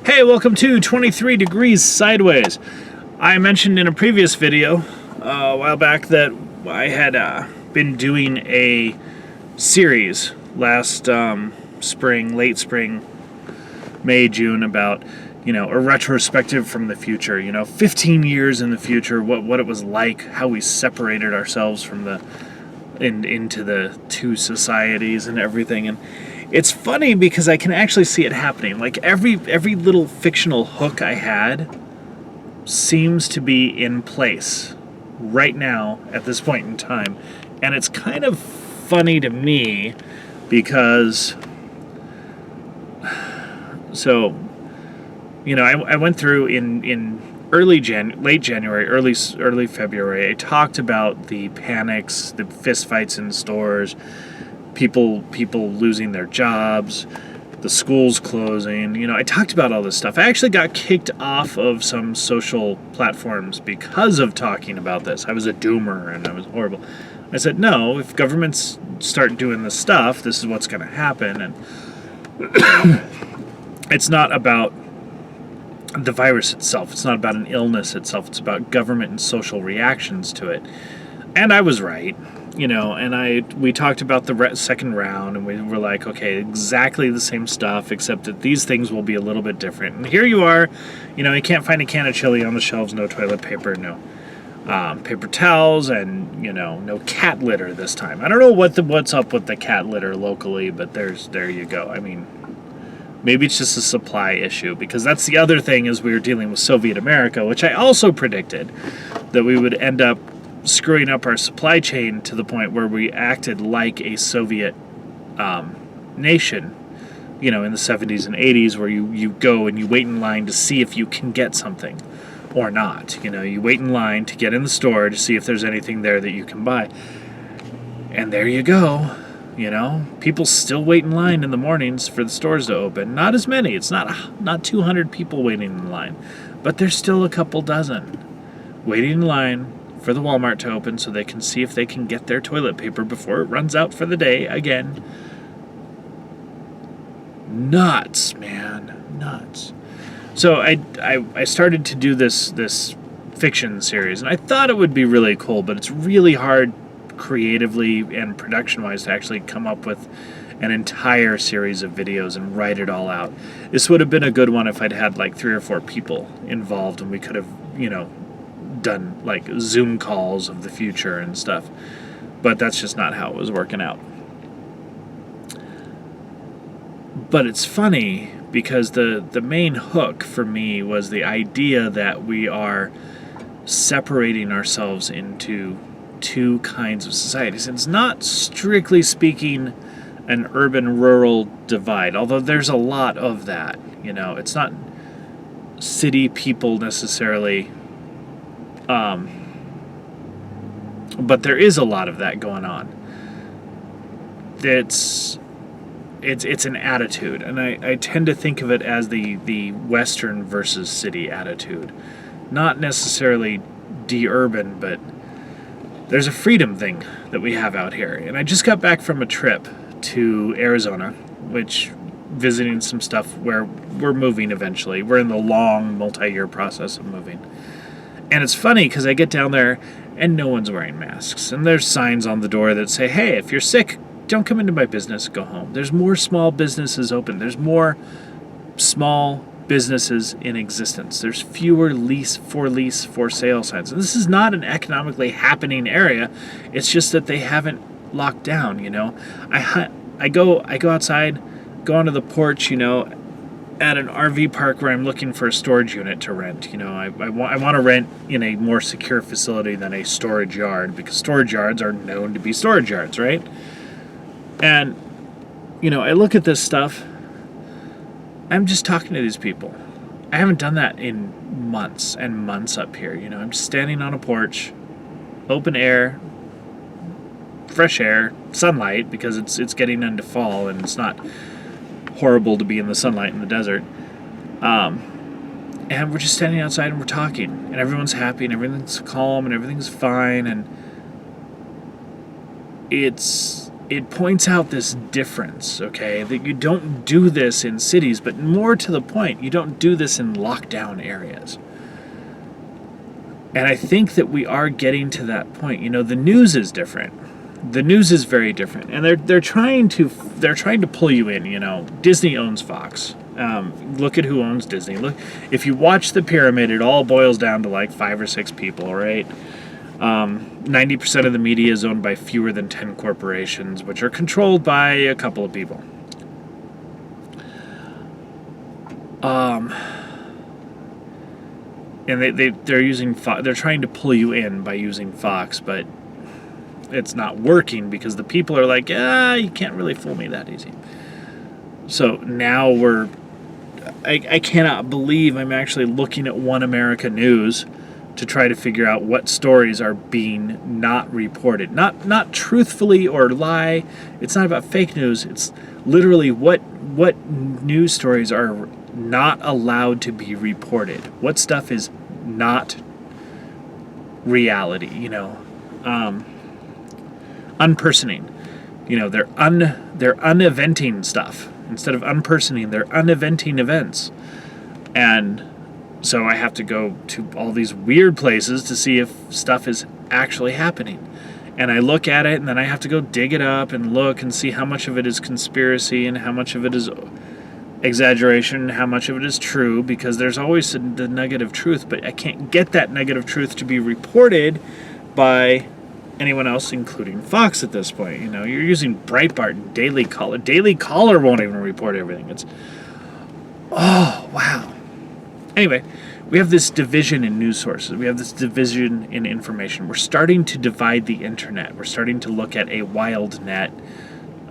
Hey, welcome to 23 Degrees Sideways. I mentioned in a previous video a while back that I had been doing a series last spring, late spring, May, June, about, a retrospective from the future, 15 years in the future, what it was like, how we separated ourselves from into the two societies and everything. And it's funny because I can actually see it happening. Like every little fictional hook I had seems to be in place right now at this point in time. And it's kind of funny to me because I went through in late January, early February. I talked about the panics, the fistfights in stores, people losing their jobs, the schools closing. I talked about all this stuff. I actually got kicked off of some social platforms because of talking about this. I was a doomer and I was horrible. I said, no, if governments start doing this stuff, this is what's going to happen. And it's not about the virus itself. It's not about an illness itself. It's about government and social reactions to it. And I was right. And we talked about the second round, and we were like, okay, exactly the same stuff, except that these things will be a little bit different. And here you are, you can't find a can of chili on the shelves, no toilet paper, no paper towels, and, no cat litter this time. I don't know what's up with the cat litter locally, but there you go. I mean, maybe it's just a supply issue, because that's the other thing is we were dealing with Soviet America, which I also predicted that we would end up screwing up our supply chain to the point where we acted like a Soviet nation, in the 70s and 80s, where you go and you wait in line to see if you can get something or not. You wait in line to get in the store to see if there's anything there that you can buy. And there you go. People still wait in line in the mornings for the stores to open. Not as many. It's not 200 people waiting in line, but there's still a couple dozen waiting in line for the Walmart to open so they can see if they can get their toilet paper before it runs out for the day again. Nuts, man. Nuts. So I started to do this fiction series, and I thought it would be really cool, but it's really hard creatively and production-wise to actually come up with an entire series of videos and write it all out. This would have been a good one if I'd had like 3 or 4 people involved, and we could have, done like Zoom calls of the future and stuff. But that's just not how it was working out. But it's funny because the main hook for me was the idea that we are separating ourselves into two kinds of societies. It's not strictly speaking an urban-rural divide, although there's a lot of that. It's not city people necessarily, but there is a lot of that going on. It's an attitude, and I tend to think of it as the Western versus city attitude. Not necessarily de-urban, but there's a freedom thing that we have out here. And I just got back from a trip to Arizona, visiting some stuff where we're moving eventually. We're in the long multi-year process of moving. And it's funny because I get down there and no one's wearing masks. And there's signs on the door that say, hey, if you're sick, don't come into my business, go home. There's more small businesses open. There's more small businesses in existence. There's fewer for sale signs. And this is not an economically happening area. It's just that they haven't locked down, I go outside, go onto the porch, at an RV park where I'm looking for a storage unit to rent. I want to rent in a more secure facility than a storage yard, because storage yards are known to be storage yards, right? And, I look at this stuff. I'm just talking to these people. I haven't done that in months and months up here. I'm just standing on a porch, open air, fresh air, sunlight, because it's getting into fall and it's not horrible to be in the sunlight in the desert. And we're just standing outside and we're talking, and everyone's happy and everything's calm and everything's fine, and it's it points out this difference, okay, that you don't do this in cities, but more to the point, you don't do this in lockdown areas. And I think that we are getting to that point. You know, the news is different. The news is very different, and they're trying to pull you in. You know, Disney owns Fox. Look at who owns Disney. Look, if you watch the pyramid, it all boils down to like 5 or 6 people, right? 90% of the media is owned by fewer than 10 corporations, which are controlled by a couple of people. And they're trying to pull you in by using Fox, but it's not working because the people are like, you can't really fool me that easy. So now I cannot believe I'm actually looking at One America News to try to figure out what stories are being not reported. Not truthfully or lie. It's not about fake news. It's literally what news stories are not allowed to be reported. What stuff is not reality, you know. Unpersoning. You know, they're uneventing stuff. Instead of unpersoning, they're uneventing events. And so I have to go to all these weird places to see if stuff is actually happening. And I look at it, and then I have to go dig it up and look and see how much of it is conspiracy and how much of it is exaggeration, how much of it is true, because there's always the nugget of truth, but I can't get that nugget of truth to be reported by anyone else, including Fox at this point. You know, you're using Breitbart and Daily Caller. Daily Caller won't even report everything. It's, oh, wow. Anyway, we have this division in news sources. We have this division in information. We're starting to divide the internet. We're starting to look at a wild net,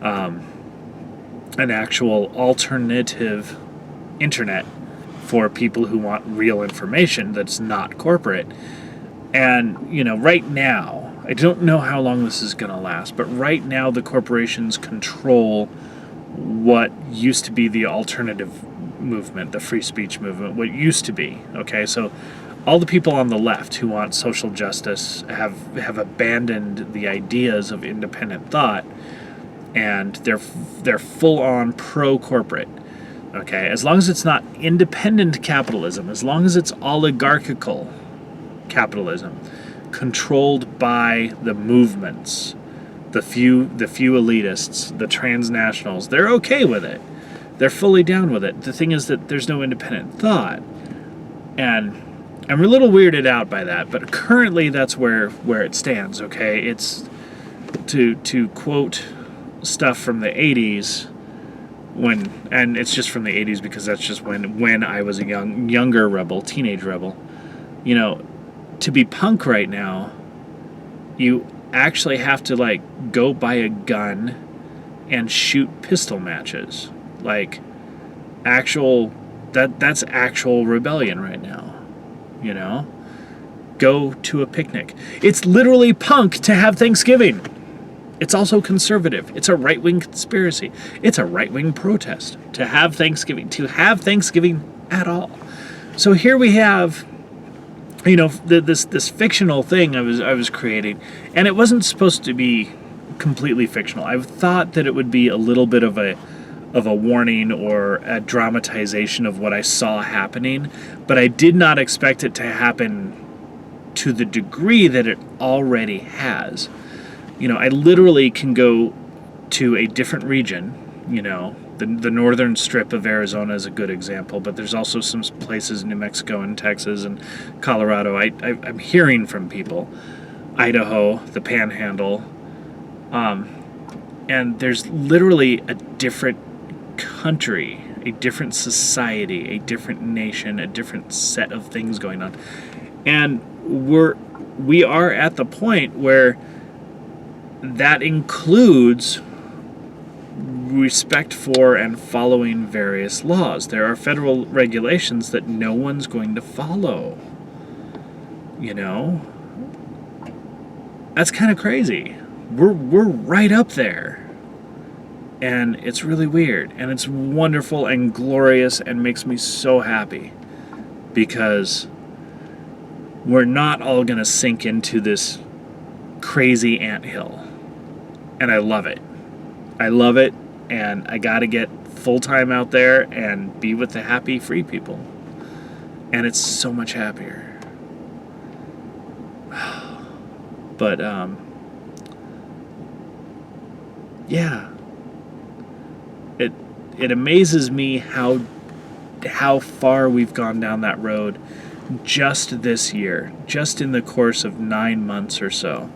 an actual alternative internet for people who want real information that's not corporate. And, you know, right now, I don't know how long this is going to last, but right now the corporations control what used to be the alternative movement, the free speech movement, what used to be. Okay, so all the people on the left who want social justice have abandoned the ideas of independent thought, and they're full on pro-corporate. Okay, as long as it's not independent capitalism, as long as it's oligarchical capitalism, controlled by the movements, the few elitists, the transnationals, they're okay with it. They're fully down with it. The thing is that there's no independent thought. And I'm a little weirded out by that, but currently that's where it stands, okay? It's to quote stuff from the 80s, and it's just from the 80s because that's just when I was a younger rebel, teenage rebel. You know, to be punk right now, you actually have to like go buy a gun and shoot pistol matches. Like that's actual rebellion right now. You know? Go to a picnic. It's literally punk to have Thanksgiving. It's also conservative. It's a right-wing conspiracy. It's a right-wing protest to have Thanksgiving at all. So here we have, you know, this fictional thing I was creating, and it wasn't supposed to be completely fictional. I thought that it would be a little bit of a warning or a dramatization of what I saw happening, but I did not expect it to happen to the degree that it already has. You know, I literally can go to a different region. You know, the northern strip of Arizona is a good example, but there's also some places in New Mexico and Texas and Colorado. I'm hearing from people. Idaho, the Panhandle, and there's literally a different country, a different society, a different nation, a different set of things going on, and we are at the point where that includes respect for and following various laws. There are federal regulations that no one's going to follow. You know? That's kind of crazy. We're right up there. And it's really weird. And it's wonderful and glorious and makes me so happy. Because we're not all going to sink into this crazy anthill. And I love it. I love it, and I got to get full-time out there and be with the happy, free people. And it's so much happier. But, yeah. It amazes me how far we've gone down that road just this year. Just in the course of 9 months or so.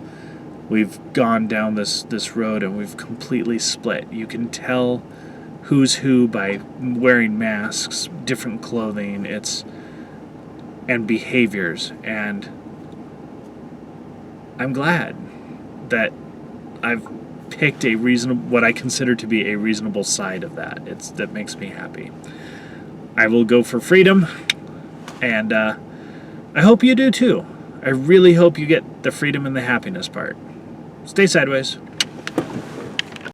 We've gone down this road and we've completely split. You can tell who's who by wearing masks, different clothing, and behaviors. And I'm glad that I've picked what I consider to be a reasonable side of that. That makes me happy. I will go for freedom, and I hope you do too. I really hope you get the freedom and the happiness part. Stay sideways.